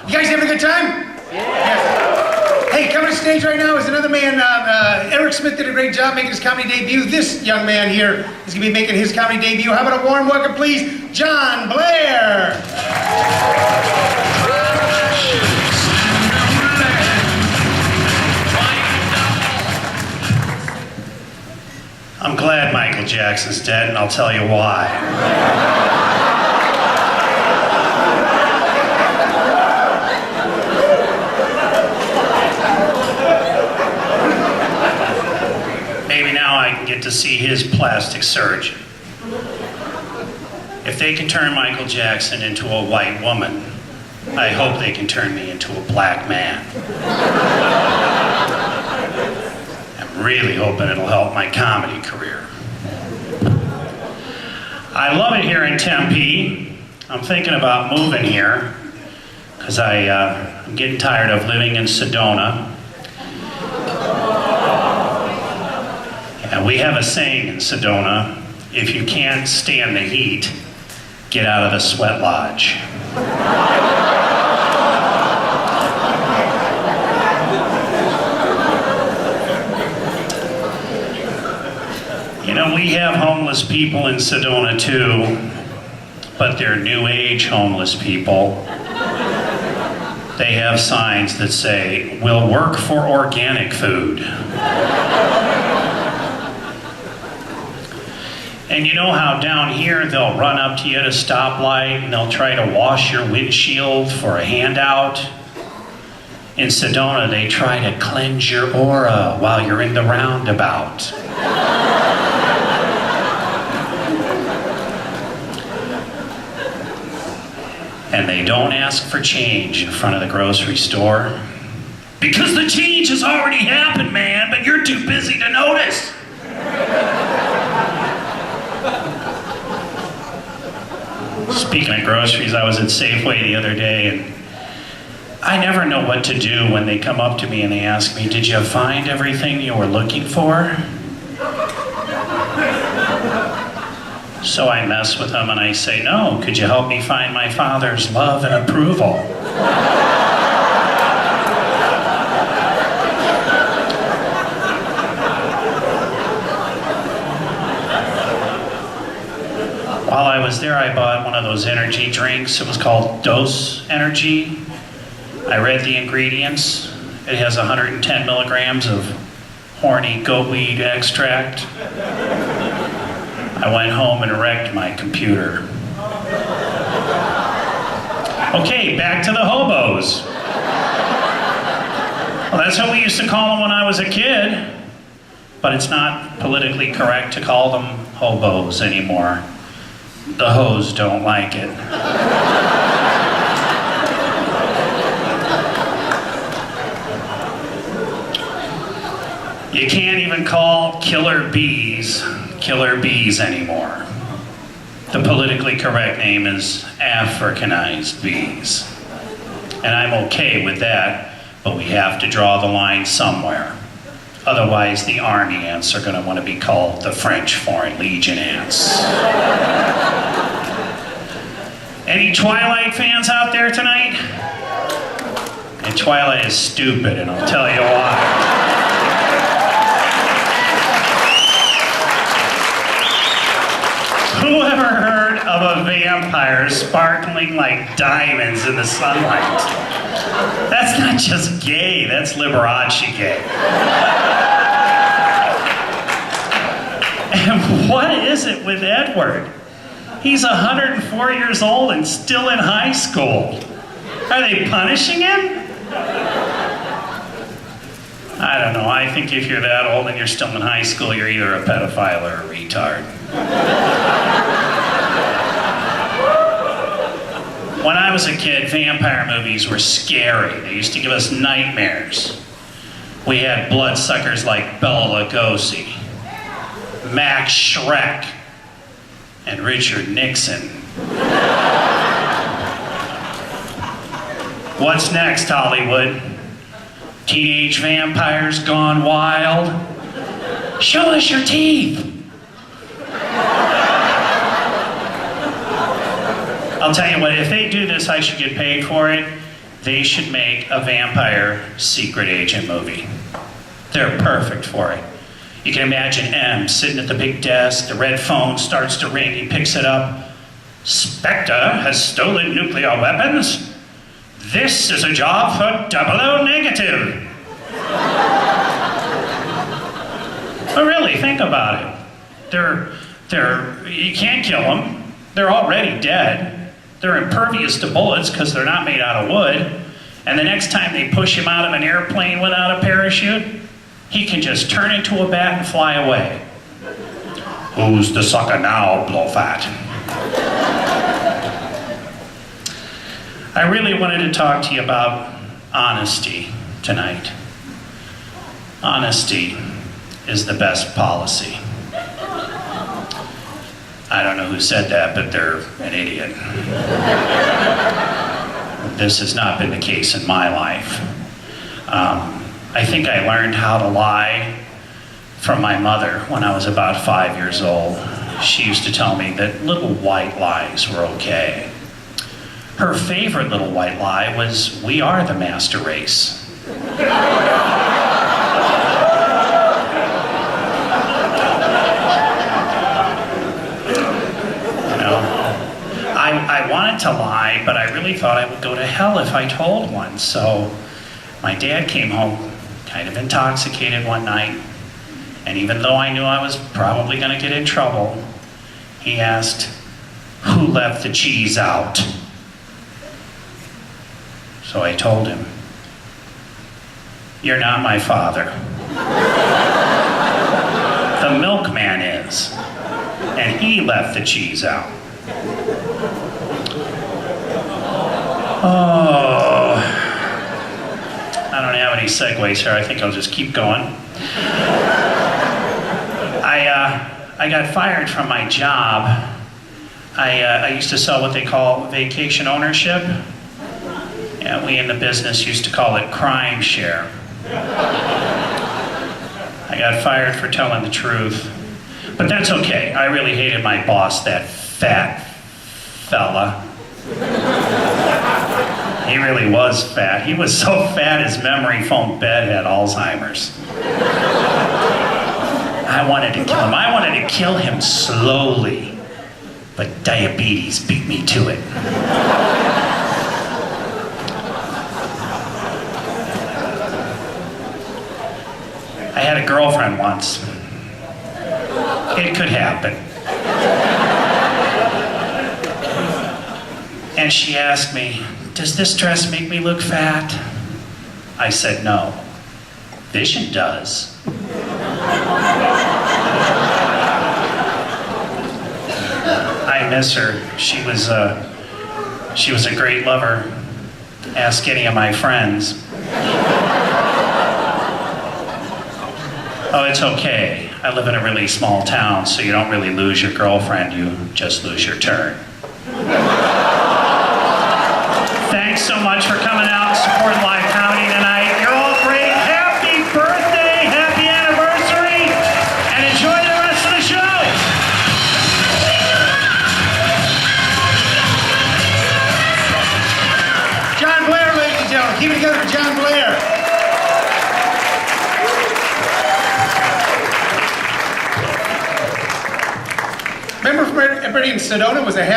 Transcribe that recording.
You guys having a good time? Yeah. Hey, coming to stage right now is another man. Eric Smith did a great job making his comedy debut. This young man here is going to be making his comedy debut. How about a warm welcome, please, John Blair. I'm glad Michael Jackson's dead, and I'll tell you why. Maybe now I can get to see his plastic surgeon. If they can turn Michael Jackson into a white woman, I hope they can turn me into a black man. I'm really hoping it'll help my comedy career. I love it here in Tempe. I'm thinking about moving here because I'm getting tired of living in Sedona. And we have a saying in Sedona, if you can't stand the heat, get out of the sweat lodge. You know, we have homeless people in Sedona too, but they're new age homeless people. They have signs that say, "We'll work for organic food." And you know how down here they'll run up to you at a stoplight and they'll try to wash your windshield for a handout? In Sedona, they try to cleanse your aura while you're in the roundabout. And they don't ask for change in front of the grocery store. Because the change has already happened, man, but you're too busy to notice. Speaking of groceries, I was at Safeway the other day, and I never know what to do when they come up to me and they ask me, "Did you find everything you were looking for?" So I mess with them and I say, "No, could you help me find my father's love and approval?" While I was there, I bought one of those energy drinks. It was called Dose Energy. I read the ingredients. It has 110 milligrams of horny goatweed extract. I went home and wrecked my computer. Okay, back to the hobos. Well, that's what we used to call them when I was a kid. But it's not politically correct to call them hobos anymore. The hoes don't like it. You can't even call killer bees anymore. The politically correct name is Africanized bees. And I'm okay with that, but we have to draw the line somewhere. Otherwise, the army ants are going to want to be called the French Foreign Legion ants. Any Twilight fans out there tonight? And Twilight is stupid, and I'll tell you why. Who ever heard of a vampire sparkling like diamonds in the sunlight? That's not just gay, that's Liberace gay. And what is it with Edward? He's 104 years old and still in high school. Are they punishing him? I don't know. I think if you're that old and you're still in high school, you're either a pedophile or a retard. When I was a kid, vampire movies were scary. They used to give us nightmares. We had bloodsuckers like Bela Lugosi, Max Schreck, and Richard Nixon. What's next, Hollywood? Teenage vampires gone wild? Show us your teeth! I'll tell you what, if they do this, I should get paid for it. they should make a vampire secret agent movie. They're perfect for it. You can imagine M sitting at the big desk, the red phone starts to ring, he picks it up. Spectre has stolen nuclear weapons. This is a job for 00 negative. But really, think about it. You can't kill them. They're already dead. They're impervious to bullets because they're not made out of wood. And the next time they push him out of an airplane without a parachute, he can just turn into a bat and fly away. Who's the sucker now, Blowfat? I really wanted to talk to you about honesty tonight. Honesty is the best policy. I don't know who said that, but they're an idiot. This has not been the case in my life. I think I learned how to lie from my mother when I was about 5 years old. She used to tell me that little white lies were okay. Her favorite little white lie was, we are the master race. I wanted to lie, but I really thought I would go to hell if I told one. So my dad came home kind of intoxicated one night, and even though I knew I was probably going to get in trouble, he asked, who left the cheese out? So I told him, you're not my father. The milkman is, and he left the cheese out. Oh, I don't have any segues here. I think I'll just keep going. I got fired from my job. I used to sell what they call vacation ownership. Yeah, we in the business used to call it crime share. I got fired for telling the truth. But that's okay. I really hated my boss, that fat fella. He really was fat. He was so fat his memory foam bed had Alzheimer's. I wanted to kill him. I wanted to kill him slowly. But diabetes beat me to it. I had a girlfriend once. It could happen. And she asked me, does this dress make me look fat? I said, no. Vision does. I miss her. She was a great lover. Ask any of my friends. Oh, it's okay. I live in a really small town, so you don't really lose your girlfriend, you just lose your turn. Thanks so much for coming out and supporting live comedy tonight. You're all great. Happy birthday, happy anniversary, and enjoy the rest of the show. John Blair, ladies and gentlemen. Keep it together for John Blair. Remember, everybody in Sedona was a happy